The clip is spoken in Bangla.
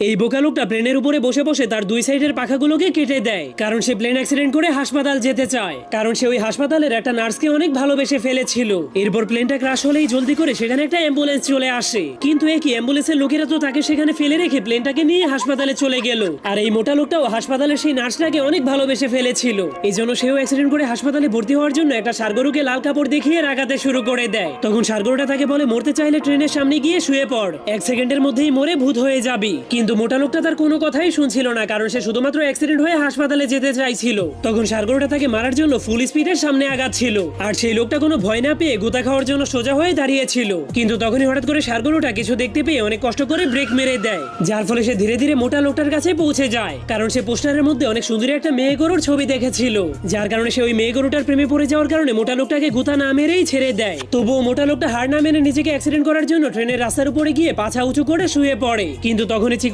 এই বোকা লোকটা প্লেনের উপরে বসে বসে তার দুই সাইডের পাখাগুলোকে কেটে দেয়, কারণ সে প্লেন অ্যাক্সিডেন্ট করে হাসপাতাল যেতে চায়, কারণ সে ওই হাসপাতালের একটা নার্সকে অনেক ভালোবেসে ফেলেছিল। এরপর প্লেনটা ক্রাশ হলেই জলদি করে সেখানে একটা অ্যাম্বুলেন্স চলে আসে, কিন্তু একই অ্যাম্বুলেন্সের লোকেরা তো তাকে সেখানে ফেলে রেখে প্লেনটাকে নিয়ে হাসপাতালে চলে গেল। আর এই মোটা লোকটাও হাসপাতালের সেই নার্সটাকে অনেক ভালোবেসে ফেলেছিল, এই জন্য সেও অ্যাক্সিডেন্ট করে হাসপাতালে ভর্তি হওয়ার জন্য একটা ষাঁড়গরুকে লাল কাপড় দেখিয়ে রাগাতে শুরু করে দেয়। তখন ষাঁড়গরুটা তাকে বলে, মরতে চাইলে ট্রেনের সামনে গিয়ে শুয়ে পড়, 1 সেকেন্ডের মধ্যেই মরে ভূত হয়ে যাবি। কিন্তু মোটা লোকটা তার কোনো কথাই শুনছিল না, কারণ সে শুধুমাত্র অ্যাক্সিডেন্ট হয়ে হাসপাতালে যেতে চাইছিল। তখন ষাঁড়গরুটা তাকে মারার জন্য ফুল স্পিডের সামনে আগাচ্ছিল, আর সেই লোকটা কোনো ভয় না পেয়ে গোতা খাওয়ার জন্য সোজা হয়ে দাঁড়িয়েছিল। কিন্তু তখনই হঠাৎ করে ষাঁড়গরুটা কিছু দেখতে পেয়ে অনেক কষ্ট করে ব্রেক মেরে দেয়, যার ফলে সে ধীরে ধীরে মোটা লোকটার কাছে পৌঁছে যায়, কারণ সে পোস্টারের মধ্যে অনেক সুন্দরী একটা মেয়ে গরুর ছবি দেখেছিল, যার কারণে সে ওই মেয়ে গরুটার প্রেমে পড়ে যাওয়ার কারণে মোটা লোকটাকে গোতা না মেরেই ছেড়ে দেয়। তবুও মোটা লোকটা হার না মেনে নিজেকে অ্যাক্সিডেন্ট করার জন্য ট্রেনের রাস্তার উপরে গিয়ে পাছা উঁচু করে শুয়ে পড়ে। কিন্তু তখনই চিকন